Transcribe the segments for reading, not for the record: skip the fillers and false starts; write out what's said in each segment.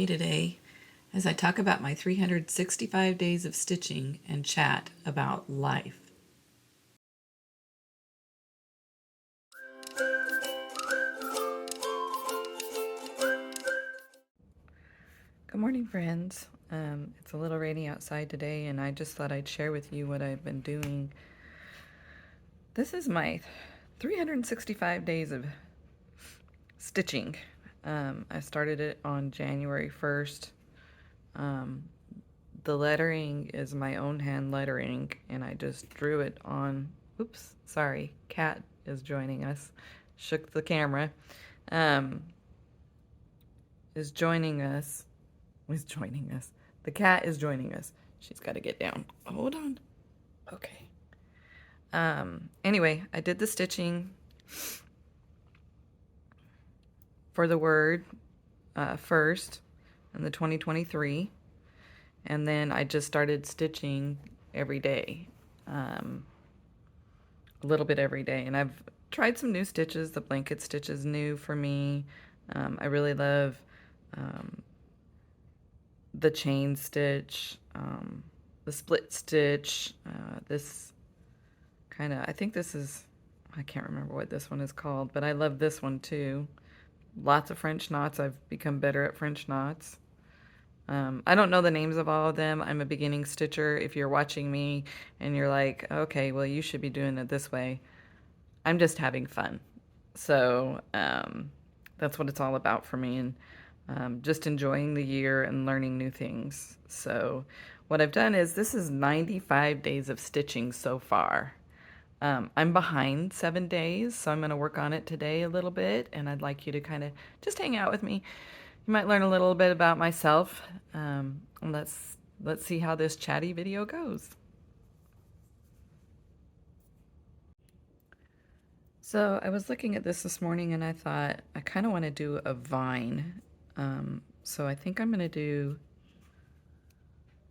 me today as I talk about my 365 days of stitching and chat about life. Good morning, friends. It's a little rainy outside today, and I just thought I'd share with you what I've been doing. This is my 365 days of stitching. I started it on January 1st. The lettering is my own hand lettering, and I just drew it on. Oops, sorry, cat is joining us. Shook the camera. Is joining us. Is joining us. The cat is joining us. She's got to get down. Hold on. Okay. Anyway, I did the stitching for the word first in the 2023, and then I just started stitching every day, a little bit every day, and I've tried some new stitches. The blanket stitch is new for me. I really love the chain stitch, the split stitch, this kind of, I think this is, I can't remember what this one is called, but I love this one too. Lots of French knots. I've become better at French knots. I don't know the names of all of them. I'm a beginning stitcher. If you're watching me and you're like, okay, well, you should be doing it this way, I'm just having fun. So that's what it's all about for me, and just enjoying the year and learning new things. So what I've done is, this is 95 days of stitching so far. I'm behind 7 days, so I'm going to work on it today a little bit, and I'd like you to kind of just hang out with me. You might learn a little bit about myself. And let's see how this chatty video goes. So I was looking at this morning, and I thought I kind of want to do a vine. So I think I'm going to do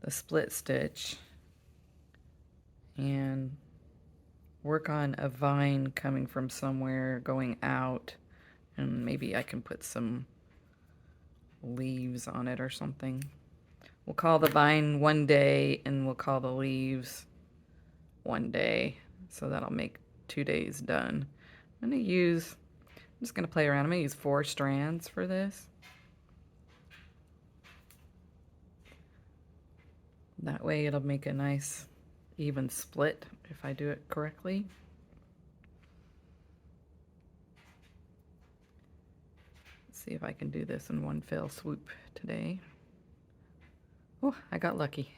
the split stitch and work on a vine coming from somewhere going out, and maybe I can put some leaves on it or something. We'll call the vine one day, and we'll call the leaves one day, so that'll make 2 days done. I'm just gonna play around. I'm gonna use 4 strands for this. That way it'll make a nice even split if I do it correctly. Let's see if I can do this in one fell swoop today. Oh, I got lucky.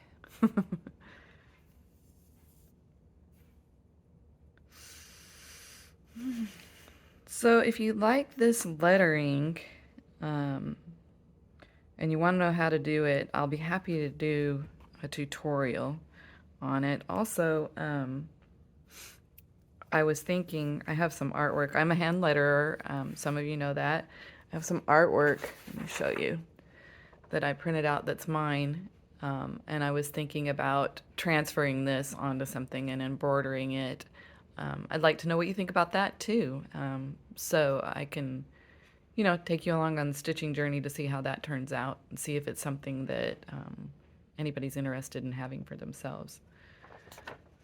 So if you like this lettering, and you want to know how to do it, I'll be happy to do a tutorial on it. Also, I was thinking, I have some artwork. I'm a hand letterer. Some of you know that. I have some artwork, let me show you, that I printed out that's mine. And I was thinking about transferring this onto something and embroidering it. I'd like to know what you think about that too. So I can, take you along on the stitching journey to see how that turns out and see if it's something that anybody's interested in having for themselves.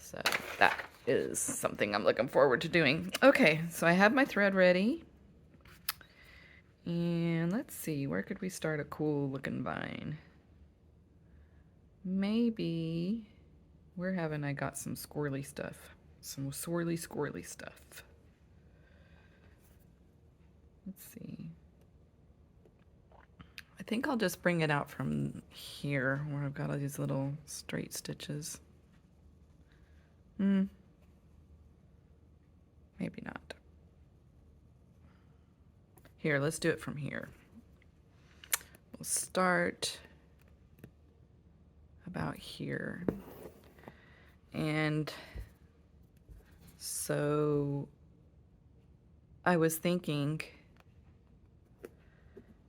So that is something I'm looking forward to doing. Okay, so I have my thread ready. And let's see, where could we start a cool looking vine? Maybe, where haven't I got some squirrely stuff? Some squirrely stuff. Let's see. I think I'll just bring it out from here where I've got all these little straight stitches. Maybe not. Here, let's do it from here. We'll start about here. And so I was thinking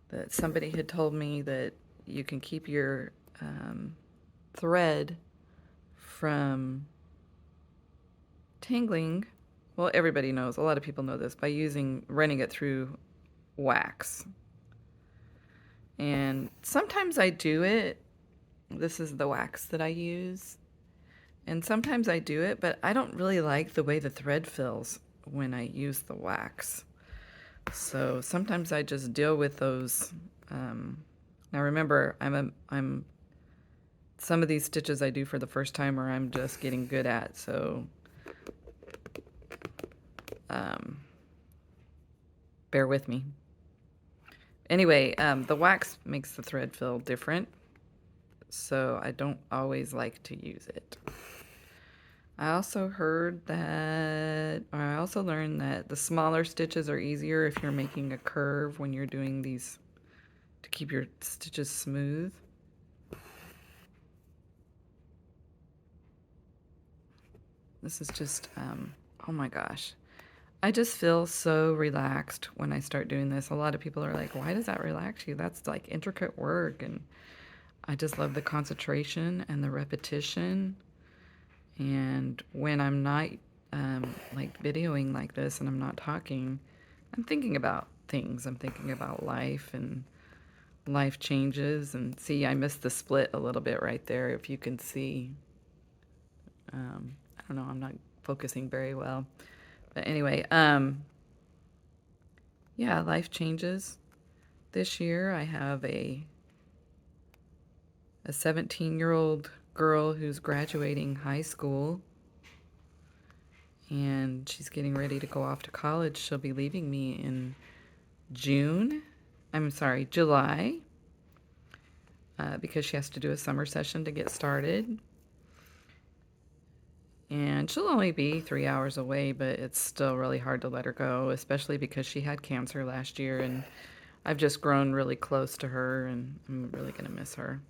that somebody had told me that you can keep your thread from tangling. Well, everybody knows, a lot of people know this, by running it through wax. And sometimes I do it. This is the wax that I use. And sometimes I do it, but I don't really like the way the thread feels when I use the wax. So sometimes I just deal with those. Now remember, I'm some of these stitches I do for the first time, or I'm just getting good at. So bear with me. Anyway, the wax makes the thread feel different, so I don't always like to use it. I also heard that, or I also learned that the smaller stitches are easier if you're making a curve when you're doing these to keep your stitches smooth. This is just, oh my gosh. I just feel so relaxed when I start doing this. A lot of people are like, why does that relax you? That's like intricate work. And I just love the concentration and the repetition. And when I'm not like videoing like this and I'm not talking, I'm thinking about things. I'm thinking about life and life changes. And see, I missed the split a little bit right there, if you can see. I don't know, I'm not focusing very well. But anyway, yeah, life changes. This year I have a 17-year-old girl who's graduating high school, and she's getting ready to go off to college. She'll be leaving me in July, because she has to do a summer session to get started. And she'll only be 3 hours away, but it's still really hard to let her go, especially because she had cancer last year, and I've just grown really close to her, and I'm really going to miss her.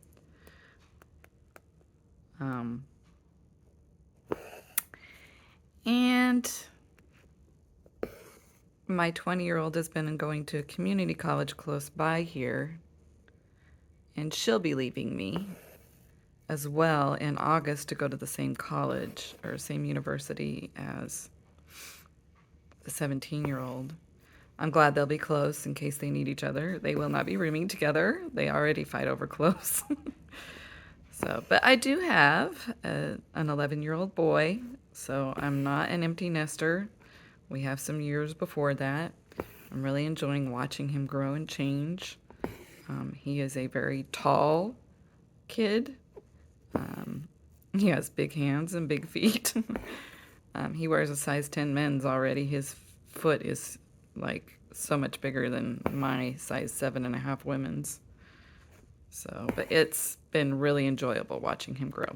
And my 20-year-old has been going to a community college close by here, and she'll be leaving me as well in August to go to the same college or same university as the 17-year-old. I'm glad they'll be close in case they need each other. They will not be rooming together. They already fight over clothes. So, but I do have an 11-year-old boy, so I'm not an empty nester. We have some years before that. I'm really enjoying watching him grow and change. He is a very tall kid. He has big hands and big feet. He wears a size 10 men's already. His foot is like so much bigger than my size 7.5 women's. So, but it's been really enjoyable watching him grow.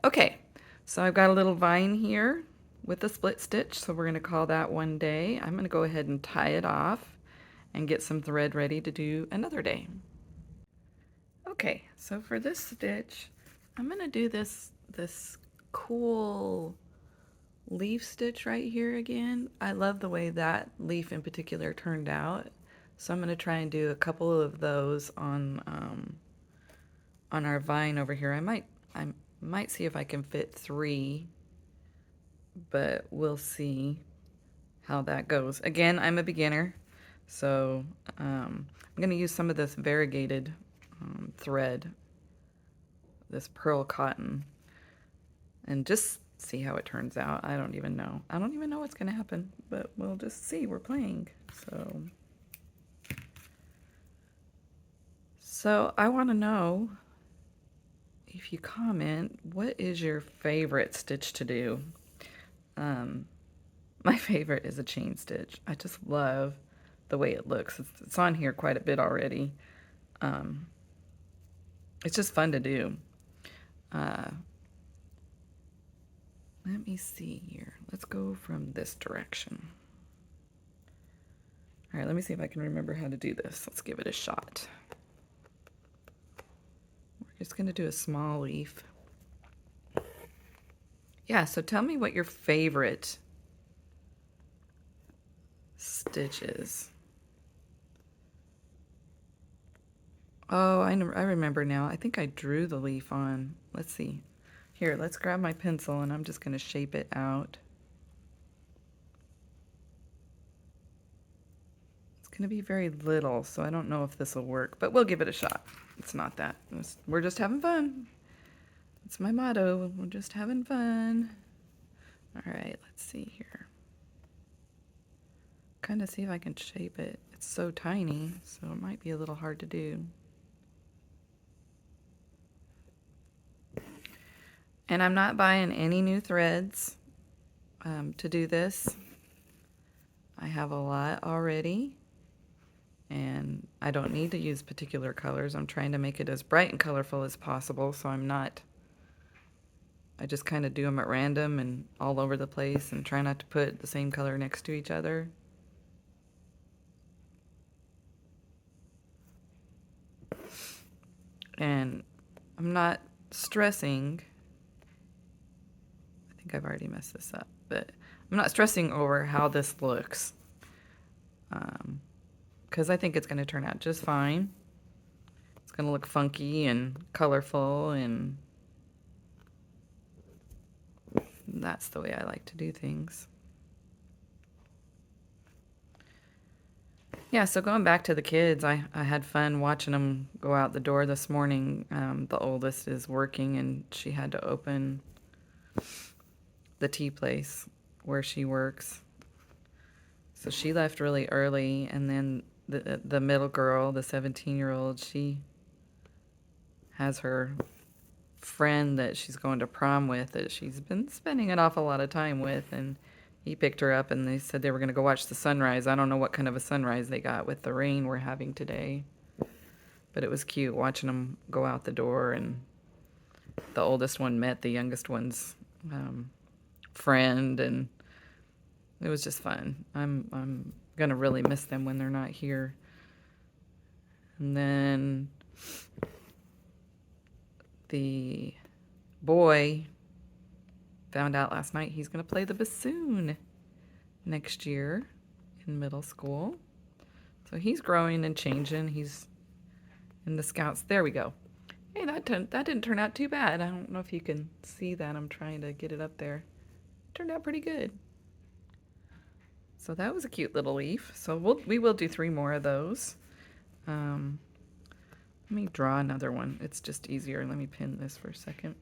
Okay, so I've got a little vine here with a split stitch, so we're going to call that one day. I'm going to go ahead and tie it off and get some thread ready to do another day. Okay, so for this stitch, I'm going to do this cool leaf stitch right here again. I love the way that leaf in particular turned out, so I'm going to try and do a couple of those on our vine over here. I might see if I can fit 3, but we'll see how that goes. Again, I'm a beginner, so I'm going to use some of this variegated thread, this pearl cotton, and just see how it turns out. I don't even know what's going to happen, but we'll just see. We're playing. So I want to know, if you comment, what is your favorite stitch to do? My favorite is a chain stitch. I just love the way it looks. It's on here quite a bit already. It's just fun to do. Let me see here. Let's go from this direction. All right, let me see if I can remember how to do this. Let's give it a shot. We're just going to do a small leaf. Yeah, so tell me what your favorite stitch is. Oh, I remember now. I think I drew the leaf on. Let's see. Here, let's grab my pencil and I'm just going to shape it out. going to be very little, so I don't know if this will work, but we'll give it a shot. It's not that. We're just having fun. That's my motto. We're just having fun. All right, let's see here. Kind of see if I can shape it. It's so tiny, so it might be a little hard to do. And I'm not buying any new threads to do this. I have a lot already, and I don't need to use particular colors. I'm trying to make it as bright and colorful as possible, so I just kind of do them at random and all over the place and try not to put the same color next to each other. And I'm not stressing. I think I've already messed this up, but I'm not stressing over how this looks, because I think it's going to turn out just fine. It's going to look funky and colorful, and that's the way I like to do things. Yeah, so going back to the kids, I had fun watching them go out the door this morning. The oldest is working, and she had to open the tea place where she works. So she left really early, and then the middle girl, the 17-year-old, she has her friend that she's going to prom with that she's been spending an awful lot of time with, and he picked her up, and they said they were going to go watch the sunrise. I don't know what kind of a sunrise they got with the rain we're having today, but it was cute watching them go out the door, and the oldest one met the youngest one's friend, and it was just fun. I'm gonna really miss them when they're not here. And then the boy found out last night he's gonna play the bassoon next year in middle school. So he's growing and changing. He's in the Scouts. There we go. Hey, that didn't turn out too bad. I don't know if you can see that. I'm trying to get it up there. It turned out pretty good. So that was a cute little leaf. So we will do 3 more of those. Let me draw another one. It's just easier. Let me pin this for a second.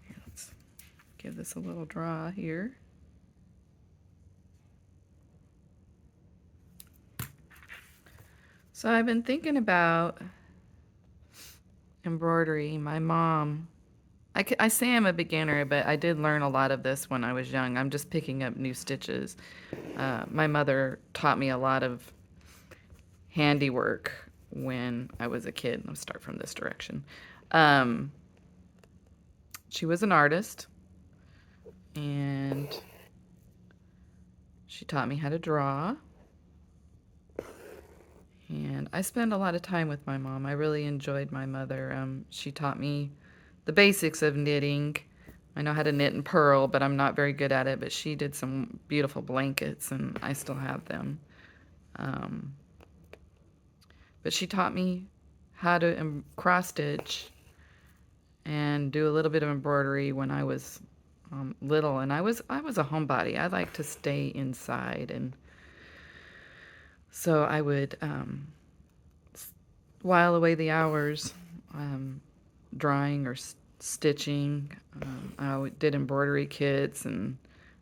Here, let's give this a little draw here. So I've been thinking about embroidery. My mom, I say I'm a beginner, but I did learn a lot of this when I was young. I'm just picking up new stitches. My mother taught me a lot of handiwork when I was a kid. Let's start from this direction. She was an artist, and she taught me how to draw. And I spend a lot of time with my mom. I really enjoyed my mother. She taught me the basics of knitting. I know how to knit and purl, but I'm not very good at it. But she did some beautiful blankets, and I still have them. But she taught me how to cross stitch and do a little bit of embroidery when I was little. And I was a homebody. I like to stay inside, and so I would while away the hours drawing or stitching. I did embroidery kits, and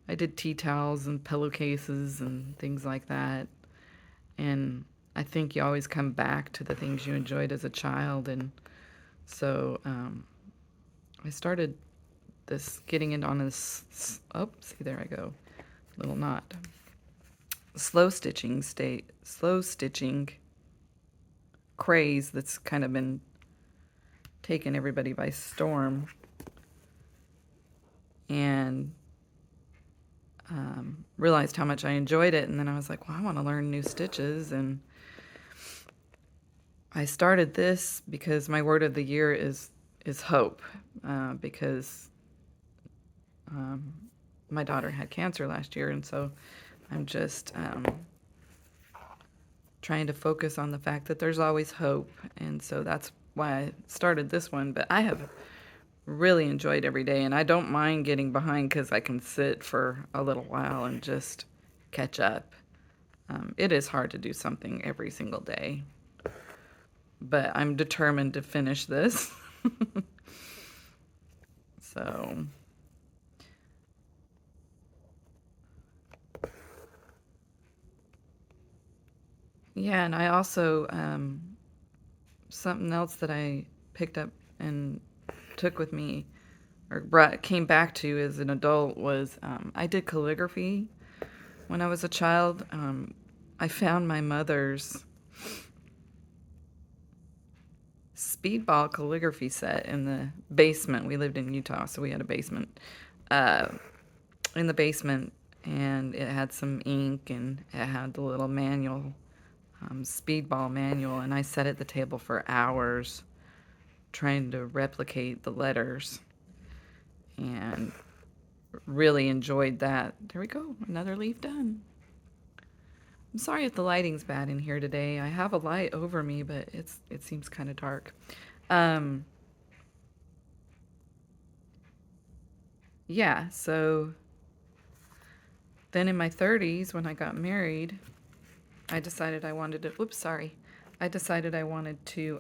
I did tea towels and pillowcases and things like that. And I think you always come back to the things you enjoyed as a child. And so I started getting into on this, oh, see, there I go, little knot. Slow stitching craze that's kind of been taking everybody by storm, and realized how much I enjoyed it. And then I was like, well, I want to learn new stitches, and I started this because my word of the year is hope, because my daughter had cancer last year, and so I'm just trying to focus on the fact that there's always hope. And so that's why I started this one. But I have really enjoyed every day, and I don't mind getting behind because I can sit for a little while and just catch up. It is hard to do something every single day, but I'm determined to finish this. So, yeah, and I also, something else that I picked up and took with me or came back to as an adult was I did calligraphy when I was a child. I found my mother's speedball calligraphy set in the basement. We lived in Utah, so we had a basement. Uh, in the basement, and it had some ink and it had the little manual, speedball manual, and I sat at the table for hours trying to replicate the letters and really enjoyed that. There we go, another leaf done. I'm sorry if the lighting's bad in here today. I have a light over me, but it seems kind of dark. Um, yeah, so then in my 30s, when I got married, I decided I wanted to. Whoops, sorry. I decided I wanted to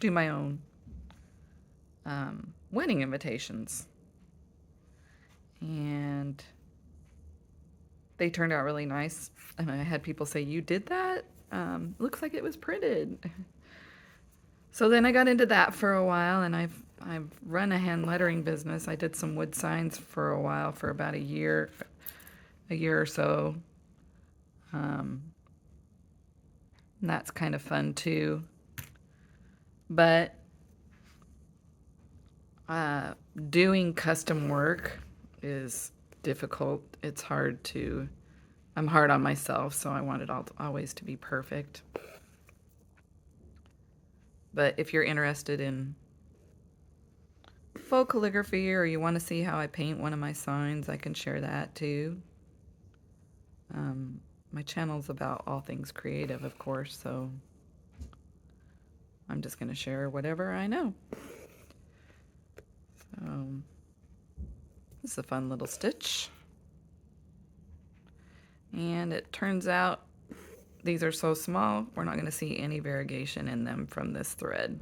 do my own wedding invitations, and they turned out really nice. And I had people say, "You did that? Looks like it was printed." So then I got into that for a while, and I've run a hand lettering business. I did some wood signs for a while, for about a year or so. And that's kind of fun too. But doing custom work is difficult. It's hard to. I'm hard on myself, so I want it always to be perfect. But if you're interested in faux calligraphy or you want to see how I paint one of my signs, I can share that too. My channel's about all things creative, of course, so I'm just going to share whatever I know. So this is a fun little stitch. And it turns out these are so small, we're not going to see any variegation in them from this thread.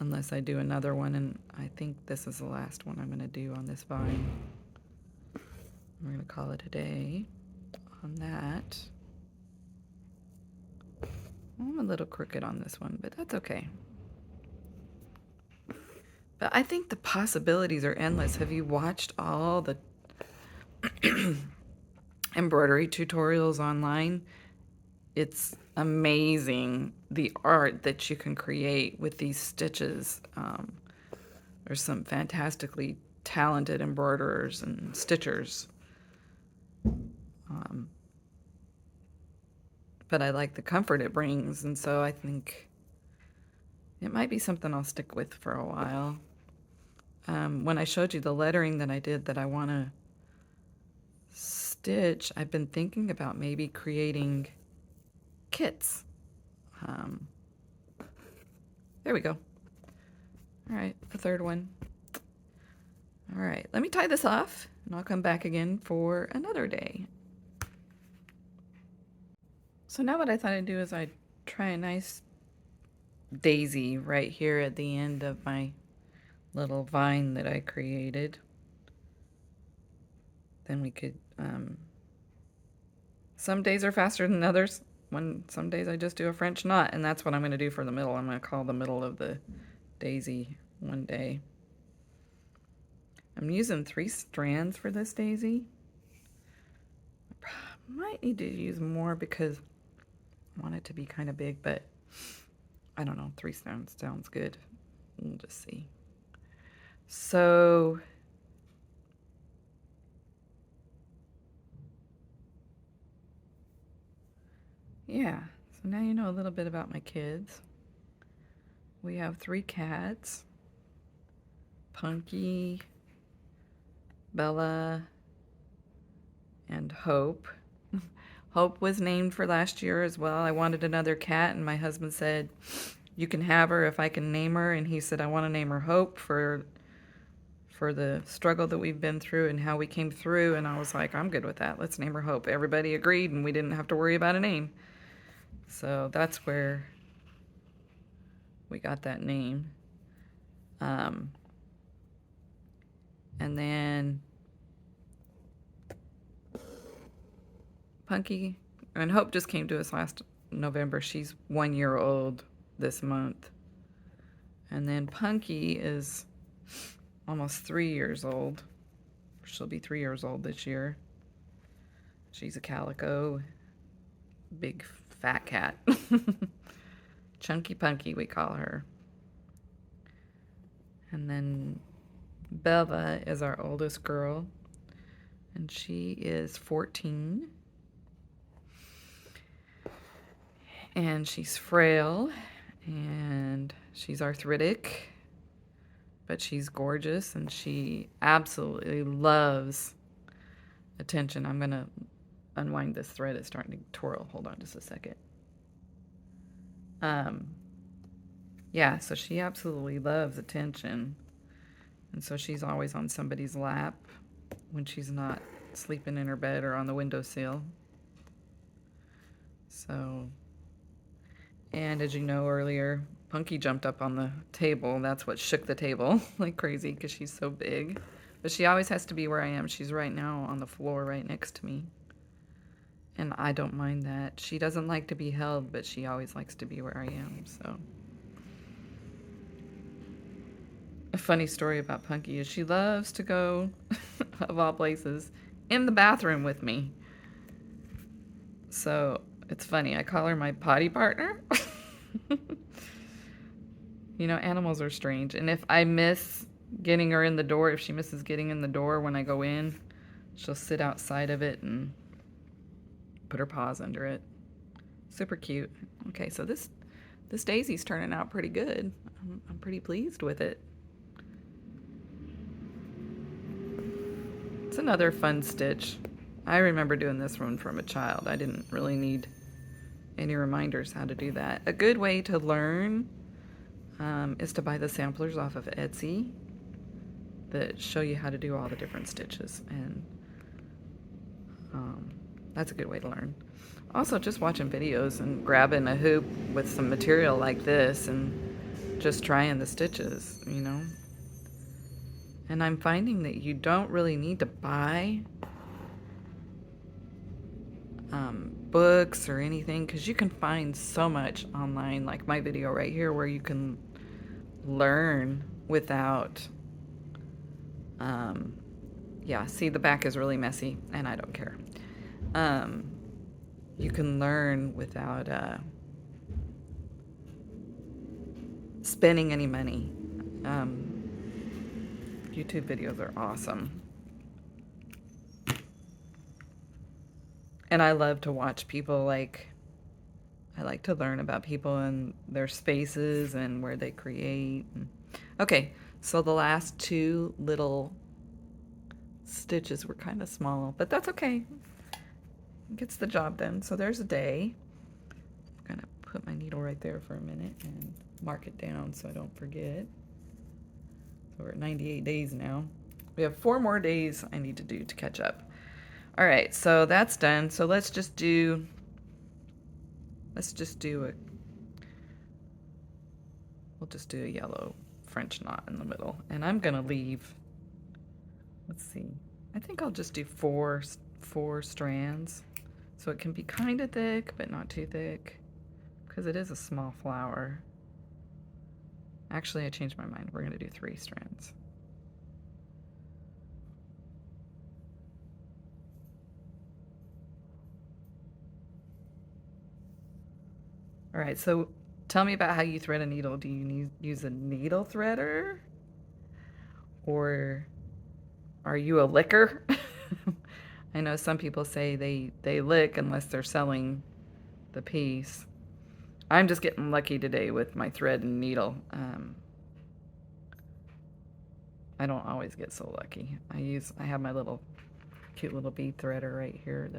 Unless I do another one, and I think this is the last one I'm going to do on this vine. We're going to call it a day on that. I'm a little crooked on this one, but that's okay. But I think the possibilities are endless. Have you watched all the embroidery tutorials online? It's amazing the art that you can create with these stitches. There's some fantastically talented embroiderers and stitchers. But I like the comfort it brings, and so I think it might be something I'll stick with for a while. When I showed you the lettering that I did that I want to stitch, I've been thinking about maybe creating kits. There we go. All right, the third one. All right, let me tie this off, and I'll come back again for another day. So now what I thought I'd do is I'd try a nice daisy right here at the end of my little vine that I created. Then we could, some days are faster than others. Some days I just do a French knot, and that's what I'm going to do for the middle. I'm going to call the middle of the daisy one day. I'm using 3 strands for this daisy. I might need to use more because I want it to be kind of big, but I don't know. 3 strands sounds good. We'll just see. So yeah, so now you know a little bit about my kids. We have 3 cats: Punky, Bella, and Hope. Hope was named for last year as well. I wanted another cat, and my husband said, "You can have her if I can name her." And he said, "I want to name her Hope for for the struggle that we've been through and how we came through. And I was like, I'm good with that. Let's name her Hope. Everybody agreed, and we didn't have to worry about a name. So that's where we got that name. And then Punky and Hope just came to us last November. She's 1 year old this month. And then Punky is almost 3 years old. She'll be 3 years old this year. She's a calico, big fat cat. Chunky Punky, we call her. And then Bella is our oldest girl, and she is 14. And she's frail, and she's arthritic, but she's gorgeous, and she absolutely loves attention. I'm going to unwind this thread. It's starting to twirl. Hold on just a second. Yeah, so she absolutely loves attention. And so she's always on somebody's lap when she's not sleeping in her bed or on the windowsill. So, and as you know earlier, Punky jumped up on the table. That's what shook the table like crazy because she's so big. But she always has to be where I am. She's right now on the floor right next to me. And I don't mind that. She doesn't like to be held, but she always likes to be where I am, so. A funny story about Punky is she loves to go, of all places, in the bathroom with me. So it's funny. I call her my potty partner. You know, animals are strange. And if I miss getting her in the door, if she misses getting in the door when I go in, she'll sit outside of it and put her paws under it. Super cute. Okay, so this daisy's turning out pretty good. I'm pretty pleased with it. It's another fun stitch. I remember doing this one from a child. I didn't really need any reminders how to do that. A good way to learn is to buy the samplers off of Etsy that show you how to do all the different stitches, and that's a good way to learn. Also, just watching videos and grabbing a hoop with some material like this and just trying the stitches, you know. And I'm finding that you don't really need to buy books or anything, because you can find so much online, like my video right here, where you can learn without yeah, see, the back is really messy and I don't care. You can learn without spending any money. YouTube videos are awesome. And I love to watch people, I like to learn about people and their spaces and where they create. Okay, so the last two little stitches were kind of small, but that's okay. It gets the job done. So there's a day. I'm gonna put my needle right there for a minute and mark it down so I don't forget. So we're at 98 days now. We have 4 more days I need to do to catch up. All right, so that's done. So let's just do we'll just do a yellow French knot in the middle. And I'm gonna leave, let's see, I think I'll just do four strands. So it can be kind of thick, but not too thick, because it is a small flower. Actually, I changed my mind. We're gonna do 3 strands. All right, so tell me about how you thread a needle. Do you use a needle threader? Or are you a licker? I know some people say they lick unless they're selling the piece. I'm just getting lucky today with my thread and needle. I don't always get so lucky. I have my little cute little bead threader right here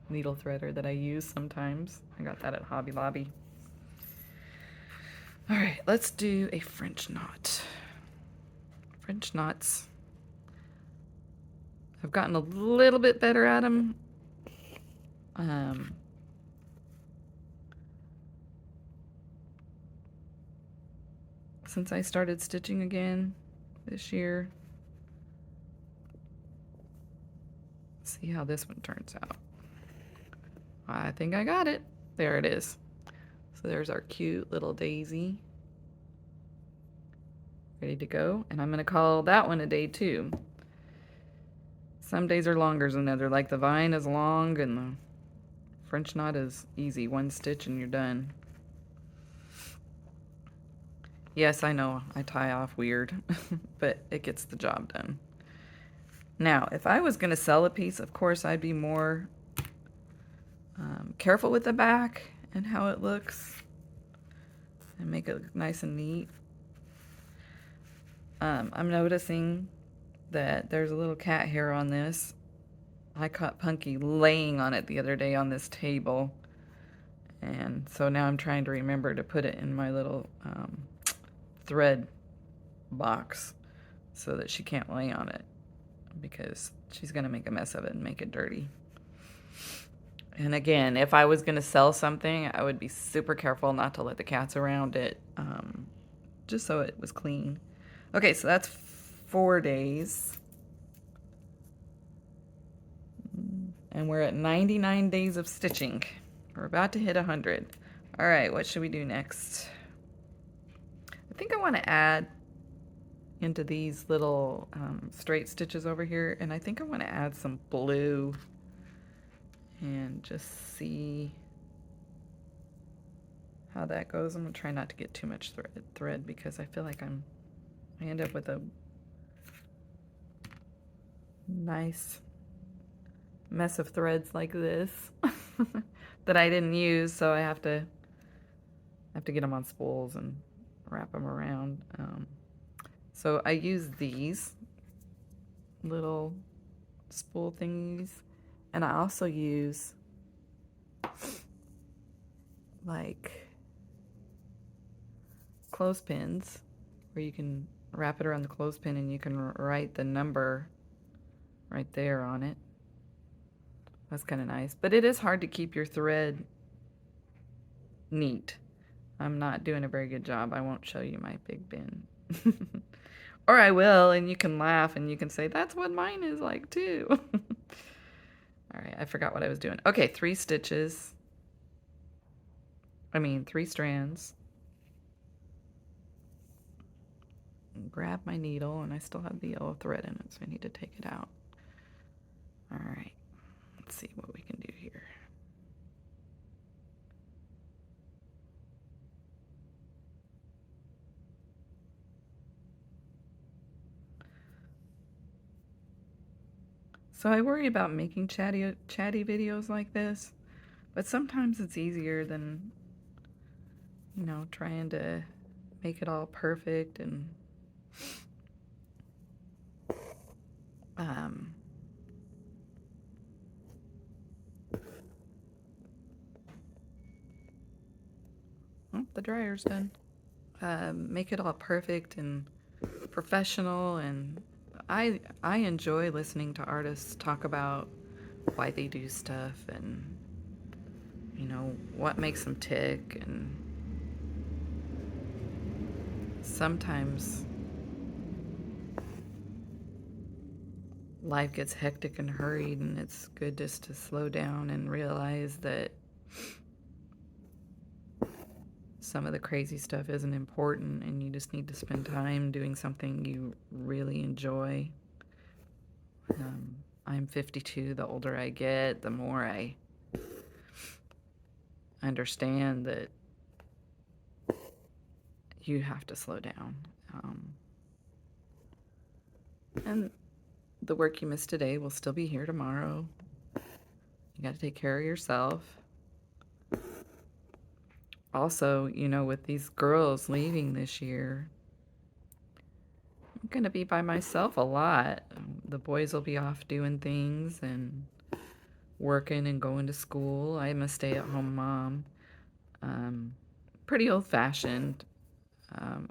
needle threader that I use sometimes. I got that at Hobby Lobby. All right, let's do a French knot. French knots I've gotten a little bit better at them. Um, since I started stitching again this year. Let's see how this one turns out. I think I got it. There it is. So there's our cute little daisy. Ready to go. And I'm going to call that one a day too. Some days are longer than others. Like the vine is long and the French knot is easy. One stitch and you're done. Yes, I know I tie off weird, but it gets the job done. Now, if I was going to sell a piece, of course, I'd be more careful with the back and how it looks and make it look nice and neat. I'm noticing that there's a little cat hair on this. I caught Punky laying on it the other day on this table. And so now I'm trying to remember to put it in my little thread box so that she can't lay on it, because she's going to make a mess of it and make it dirty. And again, if I was going to sell something, I would be super careful not to let the cats around it, just so it was clean. Okay, so that's 4 days. And we're at 99 days of stitching. We're about to hit 100. All right, what should we do next? I think I want to add into these little straight stitches over here, and I think I want to add some blue and just see how that goes. I'm going to try not to get too much thread because I feel like I end up with a nice mess of threads like this that I didn't use, so I have to get them on spools and wrap them around. So I use these little spool thingies, and I also use like clothespins where you can wrap it around the clothespin and you can write the number right there on it. That's kind of nice, but it is hard to keep your thread neat. I'm not doing a very good job. I won't show you my big bin. Or I will, and you can laugh and you can say, that's what mine is like too. All right, I forgot what I was doing. Okay, 3 stitches. I mean, 3 strands. Grab my needle, and I still have the yellow thread in it, so I need to take it out. All right, let's see what we can do here. So I worry about making chatty videos like this, but sometimes it's easier than, you know, trying to make it all perfect and oh, the dryer's done. Make it all perfect and professional, and I enjoy listening to artists talk about why they do stuff and, you know, what makes them tick. And sometimes life gets hectic and hurried, and it's good just to slow down and realize that some of the crazy stuff isn't important, and you just need to spend time doing something you really enjoy. I'm 52. The older I get, the more I understand that you have to slow down. And the work you missed today will still be here tomorrow. You got to take care of yourself. Also, you know, with these girls leaving this year, I'm going to be by myself a lot. The boys will be off doing things and working and going to school. I'm a stay-at-home mom. Pretty old-fashioned.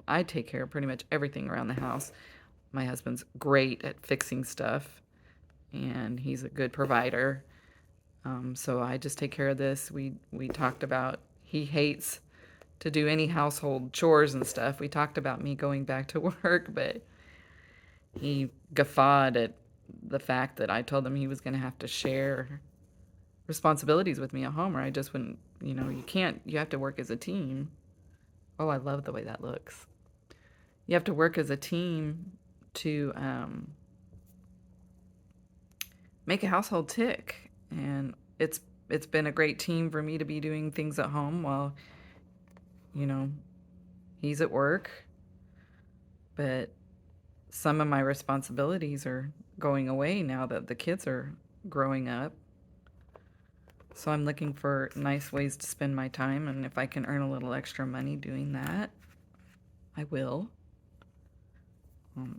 I take care of pretty much everything around the house. My husband's great at fixing stuff. and he's a good provider. So I just take care of this. We talked about he hates to do any household chores and stuff. We talked about me going back to work, but he guffawed at the fact that I told him he was going to have to share responsibilities with me at home, or I just wouldn't. You can't. You have to work as a team. Oh, I love the way that looks. You have to work as a team to make a household tick, and it's been a great team for me to be doing things at home while you know he's at work, but some of my responsibilities are going away now that the kids are growing up. So I'm looking for nice ways to spend my time, and if I can earn a little extra money doing that, I will.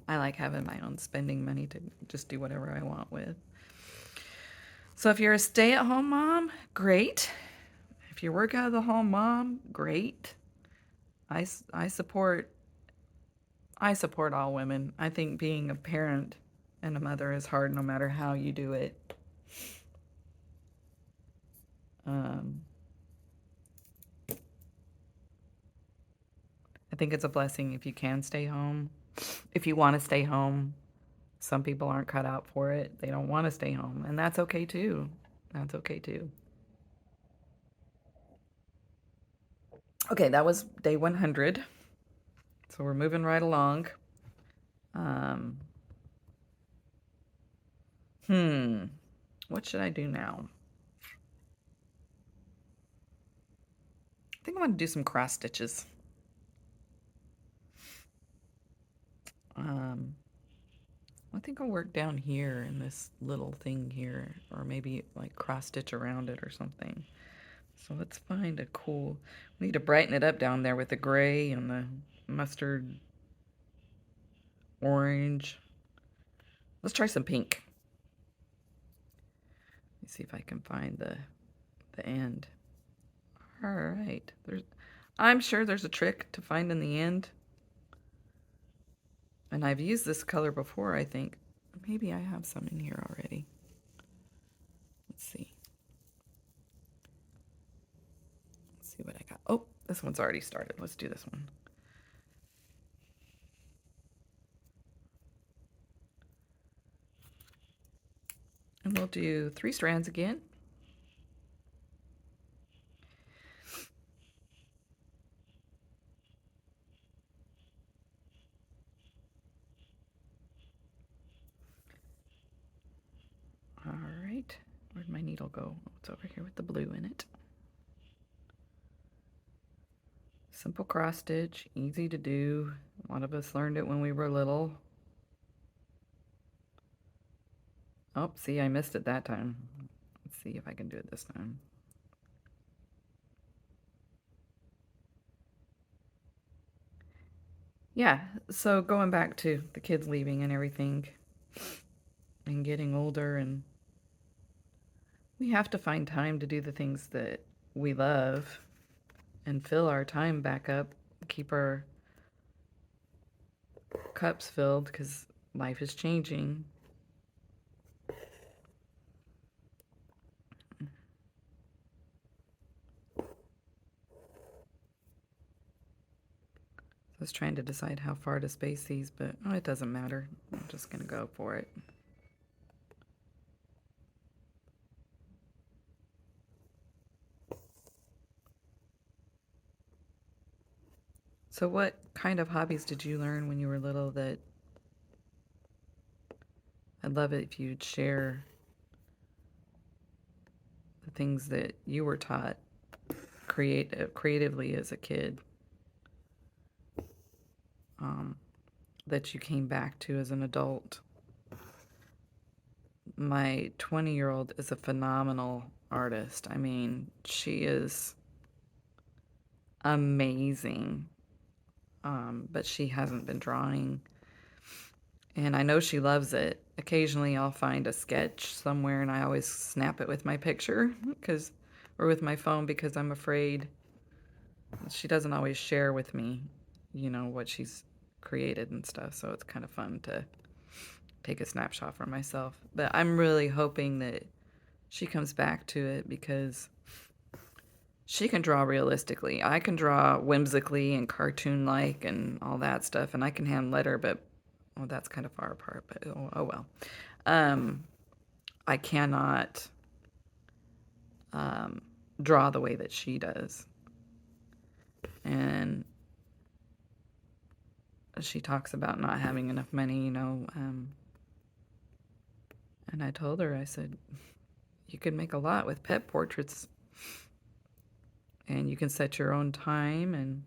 I like having my own spending money to just do whatever I want with. So if you're a stay-at-home mom, great. If you work out of the home mom, great. I support all women. I think being a parent and a mother is hard no matter how you do it. I think it's a blessing if you can stay home. If you want to stay home, some people aren't cut out for it. They don't want to stay home, and that's okay too. That's okay too. Okay, that was day 100. So we're moving right along. Um, what should I do now? I think I want to do some cross stitches. I think I'll work down here in this little thing here, or maybe like cross stitch around it or something. So let's find a cool. We need to brighten it up down there with the gray and the mustard orange. Let's try some pink. Let's see if I can find the end. All right. I'm sure there's a trick to finding the end. And I've used this color before, I think. Maybe I have some in here already. Let's see. Let's see what I got. Oh, this one's already started. Let's do this one. And we'll do 3 strands again. All right. Where'd my needle go? Oh, it's over here with the blue in it. Simple cross stitch, easy to do. A lot of us learned it when we were little. Oh, see, I missed it that time. Let's see if I can do it this time. Yeah, so going back to the kids leaving and everything and getting older, and we have to find time to do the things that we love and fill our time back up, keep our cups filled because life is changing. I was trying to decide how far to space these, but it doesn't matter. I'm just going to go for it. So what kind of hobbies did you learn when you were little that I'd love it if you'd share the things that you were taught creatively as a kid, that you came back to as an adult. My 20-year-old is a phenomenal artist. I mean, she is amazing, but she hasn't been drawing. And I know she loves it. Occasionally I'll find a sketch somewhere and I always snap it with my picture or with my phone because I'm afraid she doesn't always share with me, what she's created and stuff. So it's kind of fun to take a snapshot for myself. But I'm really hoping that she comes back to it because she can draw realistically. I can draw whimsically and cartoon-like and all that stuff, and I can hand letter, but well, that's kind of far apart. But oh well. I cannot draw the way that she does, and she talks about not having enough money, and I told her, I said, you could make a lot with pet portraits, and you can set your own time, and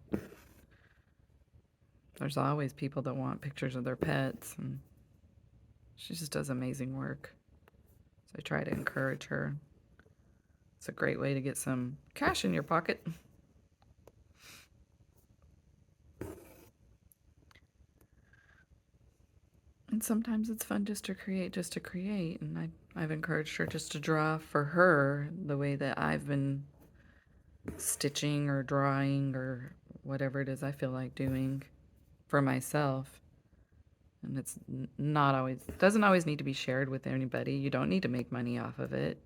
there's always people that want pictures of their pets, and she just does amazing work. So I try to encourage her. It's a great way to get some cash in your pocket. And sometimes it's fun just to create. And I've encouraged her just to draw for her the way that I've been stitching or drawing or whatever it is I feel like doing for myself. And it's not always, doesn't always need to be shared with anybody. You don't need to make money off of it.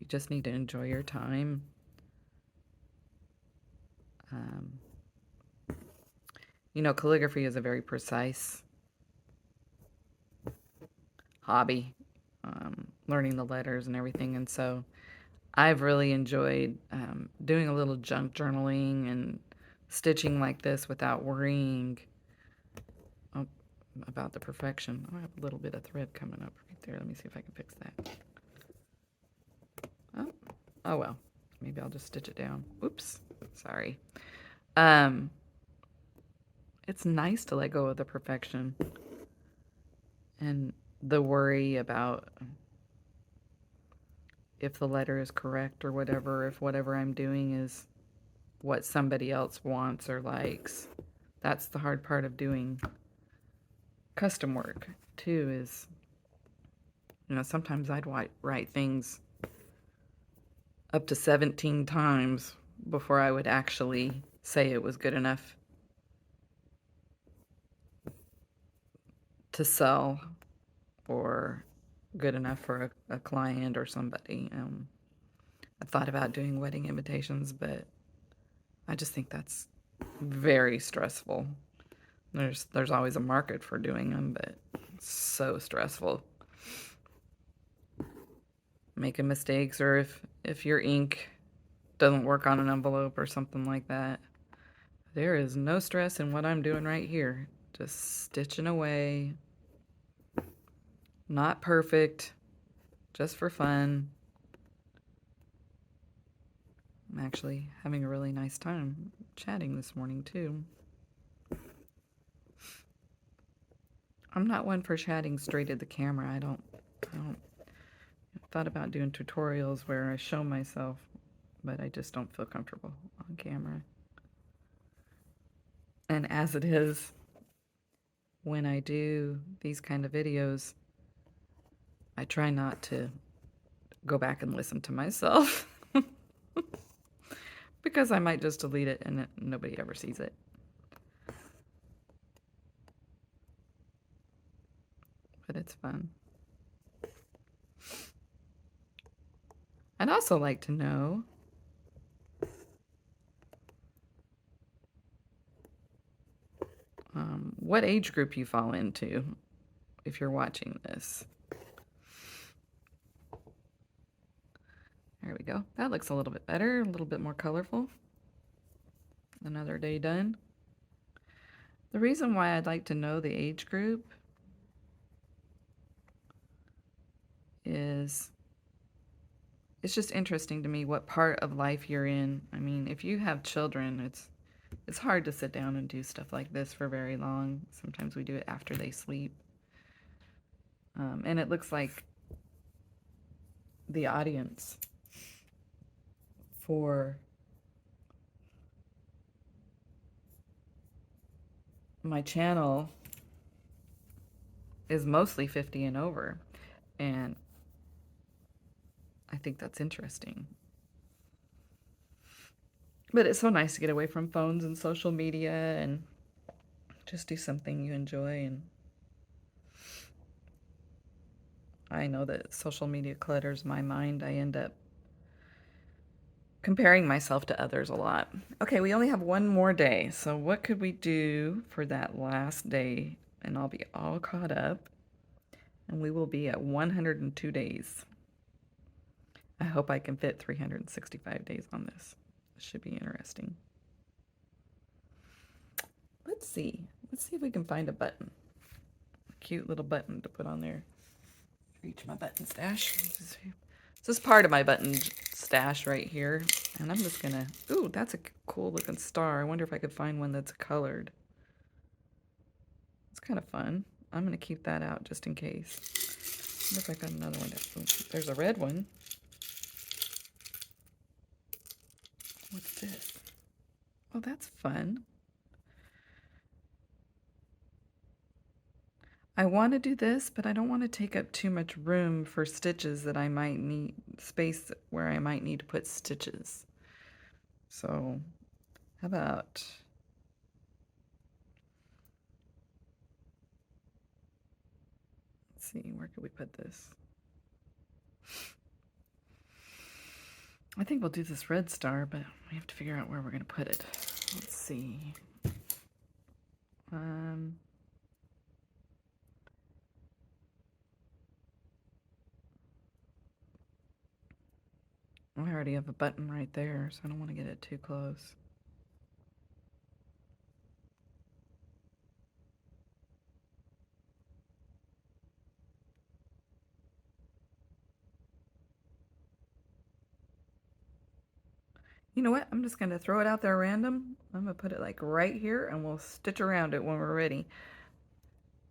You just need to enjoy your time. Calligraphy is a very precise hobby, learning the letters and everything. And so I've really enjoyed doing a little junk journaling and stitching like this without worrying about the perfection. I have a little bit of thread coming up right there. Let me see if I can fix that. Oh well. Maybe I'll just stitch it down. Oops. Sorry. It's nice to let go of the perfection and the worry about if the letter is correct or whatever, if whatever I'm doing is what somebody else wants or likes. That's the hard part of doing custom work, too, is, sometimes I'd write things up to 17 times before I would actually say it was good enough to sell or good enough for a client or somebody. I thought about doing wedding invitations, but I just think that's very stressful. There's always a market for doing them, but it's so stressful. Making mistakes, or if your ink doesn't work on an envelope or something like that. There is no stress in what I'm doing right here. Just stitching away. Not perfect, just for fun. I'm actually having a really nice time chatting this morning, too. I'm not one for chatting straight at the camera. I don't I've thought about doing tutorials where I show myself, but I just don't feel comfortable on camera. And as it is, when I do these kind of videos, I try not to go back and listen to myself because I might just delete it and nobody ever sees it. But it's fun. I'd also like to know what age group you fall into if you're watching this. There we go. That looks a little bit better, a little bit more colorful. Another day done. The reason why I'd like to know the age group is it's just interesting to me what part of life you're in. I mean, if you have children, it's hard to sit down and do stuff like this for very long. Sometimes we do it after they sleep. And it looks like the audience for my channel is mostly 50 and over. And I think that's interesting. But it's so nice to get away from phones and social media and just do something you enjoy and I know that social media clutters my mind. I end up comparing myself to others a lot. Okay, we only have one more day. So, what could we do for that last day? And I'll be all caught up, and we will be at 102 days. I hope I can fit 365 days on this. This should be interesting. Let's see. Let's see if we can find a button. A cute little button to put on there. Reach my button stash. This is part of my button stash right here. And I'm just gonna, ooh, that's a cool looking star. I wonder if I could find one that's colored. It's kind of fun. I'm gonna keep that out just in case. I wonder if I got another one. There's a red one. What's this? Oh, that's fun. I want to do this, but I don't want to take up too much room for stitches that I might need, space where I might need to put stitches. So, how about, let's see, where could we put this? I think we'll do this red star, but we have to figure out where we're going to put it. Let's see. I already have a button right there, so I don't want to get it too close. You know what? I'm just going to throw it out there random. I'm going to put it like right here, and we'll stitch around it when we're ready.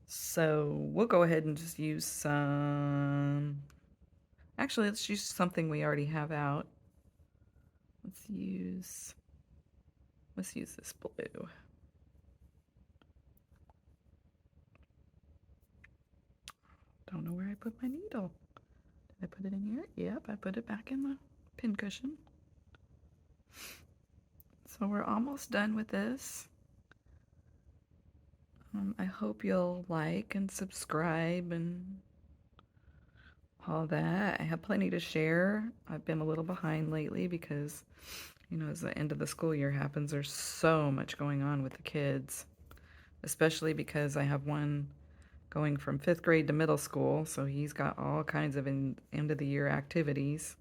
So we'll go ahead and just use some... Actually, let's use something we already have out. Let's use this blue. Don't know where I put my needle. Did I put it in here? Yep, I put it back in the pin cushion. So we're almost done with this. I hope you'll like and subscribe and all that. I have plenty to share. I've been a little behind lately because, you know, as the end of the school year happens, there's so much going on with the kids, especially because I have one going from 5th grade to middle school, so he's got all kinds of end of the year activities.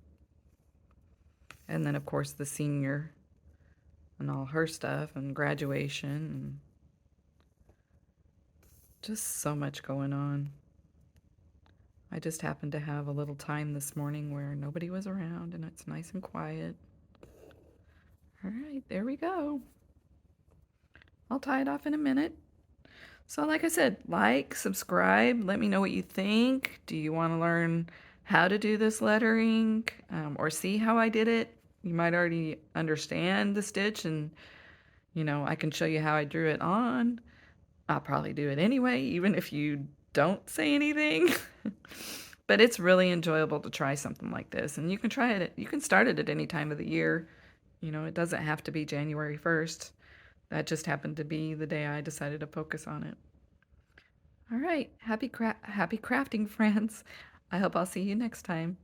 And then, of course, the senior and all her stuff and graduation and just so much going on. I just happened to have a little time this morning where nobody was around and it's nice and quiet. All right, there we go. I'll tie it off in a minute. So like I said, like, subscribe, let me know what you think. Do you want to learn how to do this lettering or see how I did it? You might already understand the stitch and, you know, I can show you how I drew it on. I'll probably do it anyway, even if you don't say anything. But it's really enjoyable to try something like this. And you can try it, you can start it at any time of the year. You know, it doesn't have to be January 1st. That just happened to be the day I decided to focus on it. All right, happy crafting, friends. I hope I'll see you next time.